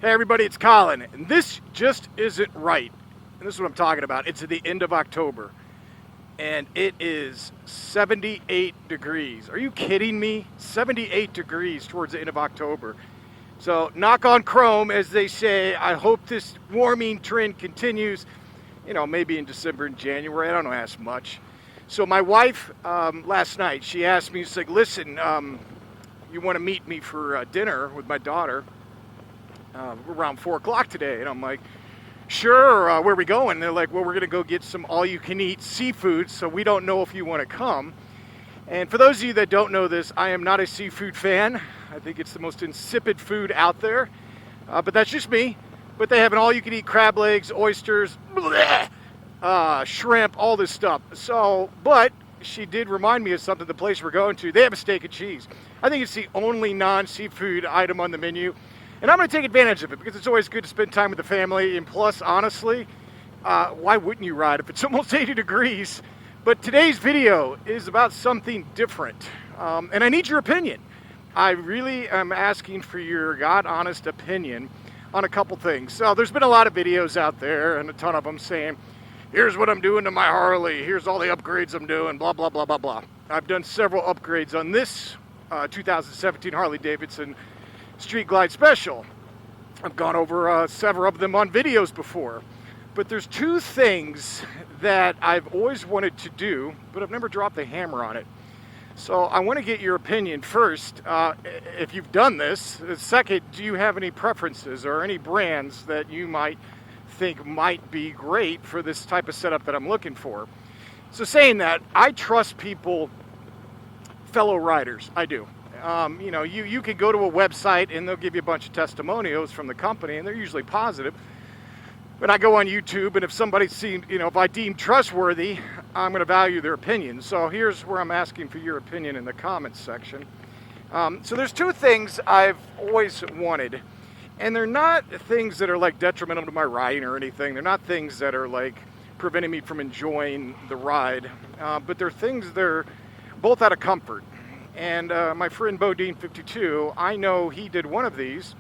Hey everybody, it's Colin, and this just isn't right. And this is what I'm talking about. It's at the end of October, and it is 78 degrees. Are you kidding me? 78 degrees towards the end of October. So knock on chrome, as they say. I hope this warming trend continues, you know, maybe in December and January. I don't ask much. So my wife, last night, she asked me, she's like, listen, you want to meet me for dinner with my daughter around 4 o'clock today? And I'm like, sure, where are we going? And they're like, well, we're going to go get some all-you-can-eat seafood, so we don't know if you want to come. And for those of you that don't know this, I am not a seafood fan. I think it's the most insipid food out there, but that's just me. But they have an all-you-can-eat crab legs, oysters, shrimp, all this stuff. So, but she did remind me of something, the place we're going to. They have a steak and cheese. I think it's the only non-seafood item on the menu. And I'm going to take advantage of it because it's always good to spend time with the family. And plus, honestly, why wouldn't you ride if it's almost 80 degrees? But today's video is about something different. And I need your opinion. I really am asking for your God-honest opinion on a couple things. So there's been a lot of videos out there and a ton of them saying, here's what I'm doing to my Harley. Here's all the upgrades I'm doing, blah, blah, blah, blah, blah. I've done several upgrades on this 2017 Harley Davidson Street Glide Special. I've gone over several of them on videos before, but there's two things that I've always wanted to do, but I've never dropped the hammer on it. So I want to get your opinion first, if you've done this. Second, do you have any preferences or any brands that you might think might be great for this type of setup that I'm looking for? So saying that, I trust people, fellow riders, I do. You know, you could go to a website and they'll give you a bunch of testimonials from the company, and they're usually positive. But I go on YouTube, and if somebody's seen, you know, if I deem trustworthy, I'm going to value their opinion. So here's where I'm asking for your opinion in the comments section. So there's two things I've always wanted, and they're not things that are like detrimental to my riding or anything. They're not things that are like preventing me from enjoying the ride, but they're things that are both out of comfort. And my friend Bodine52, I know he did one of these,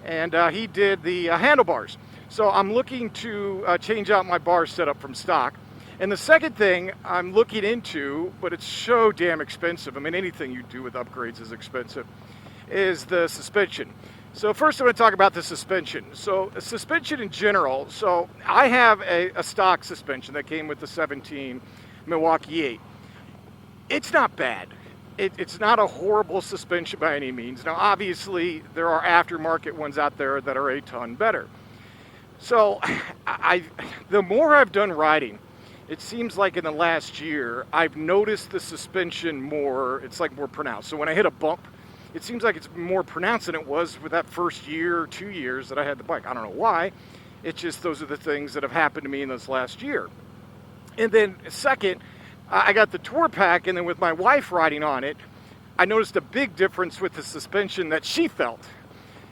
and he did the handlebars. So I'm looking to change out my bar setup from stock. And the second thing I'm looking into, but it's so damn expensive, I mean, anything you do with upgrades is expensive, is the suspension. So first I'm going to talk about the suspension. So suspension in general, so I have a stock suspension that came with the 17 Milwaukee 8. It's not bad. It's not a horrible suspension by any means. Now, obviously, there are aftermarket ones out there that are a ton better. So, the more I've done riding, it seems like in the last year, I've noticed the suspension more, it's like more pronounced. So when I hit a bump, it seems like it's more pronounced than it was with that first year or 2 years that I had the bike. I don't know why. It's just those are the things that have happened to me in this last year. And then second, I got the tour-pak, and then with my wife riding on it, I noticed a big difference with the suspension that she felt.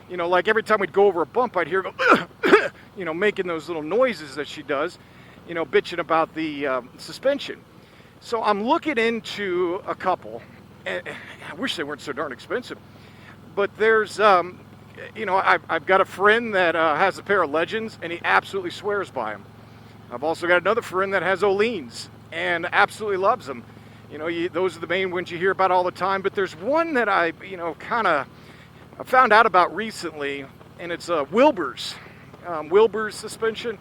You know, like every time we'd go over a bump, I'd hear her go, you know, making those little noises that she does, you know, bitching about the suspension. So I'm looking into a couple, and I wish they weren't so darn expensive, but there's, you know, I've got a friend that has a pair of Legends, and he absolutely swears by them. I've also got another friend that has Oleans and absolutely loves them. You know, those are the main ones you hear about all the time, but there's one that I, you know, kind of found out about recently, and it's Wilbur's suspension,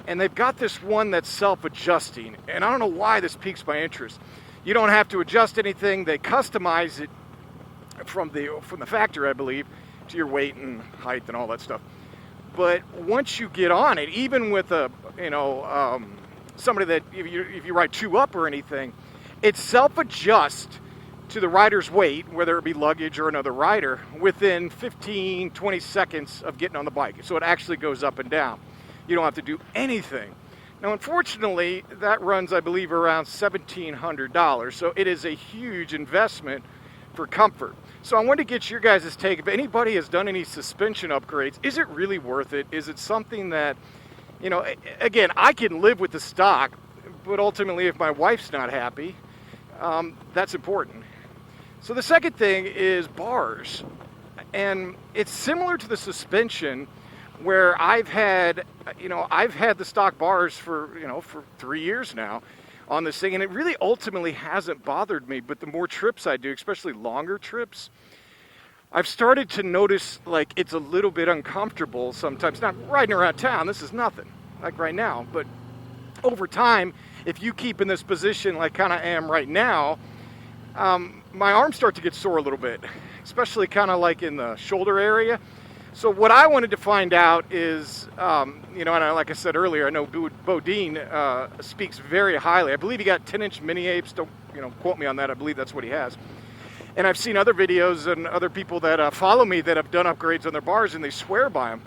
and they've got this one that's self-adjusting, and I don't know why this piques my interest. You don't have to adjust anything. They customize it from the factory, I believe, to your weight and height and all that stuff. But once you get on it, even with a, you know, somebody that, if you ride 2 up or anything, it self-adjusts to the rider's weight, whether it be luggage or another rider, within 15-20 seconds of getting on the bike. So it actually goes up and down. You don't have to do anything. Now, unfortunately, that runs, I believe, around $1,700. So it is a huge investment for comfort. So I wanted to get your guys' take. If anybody has done any suspension upgrades, is it really worth it? Is it something that, you know, again, I can live with the stock, but ultimately if my wife's not happy, that's important. So the second thing is bars. And it's similar to the suspension, where I've had the stock bars for 3 years now on this thing, and it really ultimately hasn't bothered me. But the more trips I do, especially longer trips, I've started to notice like it's a little bit uncomfortable sometimes. Not riding around town, this is nothing like right now, but over time, if you keep in this position like kind of am right now, my arms start to get sore a little bit, especially kind of like in the shoulder area. So what I wanted to find out is, like I said earlier, I know Bodine speaks very highly. I believe he got 10-inch mini apes. Don't quote me on that. I believe that's what he has. And I've seen other videos and other people that follow me that have done upgrades on their bars, and they swear by them.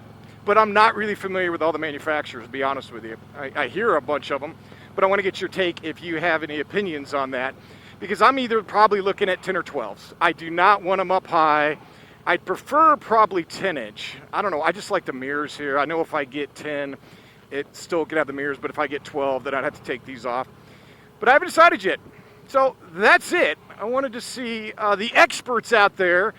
But I'm not really familiar with all the manufacturers, to be honest with you. I hear a bunch of them, but I want to get your take if you have any opinions on that, because I'm either probably looking at 10 or 12s. I do not want them up high. I'd prefer probably 10-inch. I don't know, I just like the mirrors here. I know if I get 10, it still could have the mirrors, but if I get 12, then I'd have to take these off. But I haven't decided yet. So that's it. I wanted to see the experts out there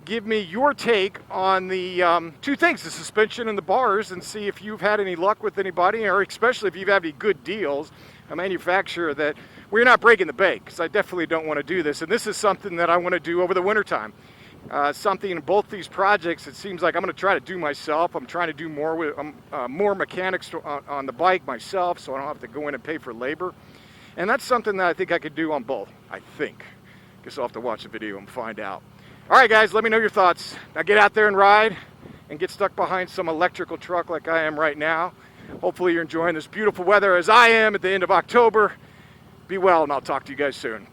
give me your take on the two things, the suspension and the bars, and see if you've had any luck with anybody, or especially if you've had any good deals, a manufacturer that we're not breaking the bank, because I definitely don't want to do this. And this is something that I want to do over the wintertime. Something in both these projects, it seems like I'm going to try to do myself. I'm trying to do more with more mechanics on the bike myself, so I don't have to go in and pay for labor. And that's something that I think I could do on both. I think. Guess I'll have to watch the video and find out. All right, guys, let me know your thoughts. Now get out there and ride and get stuck behind some electrical truck like I am right now. Hopefully you're enjoying this beautiful weather as I am at the end of October. Be well, and I'll talk to you guys soon.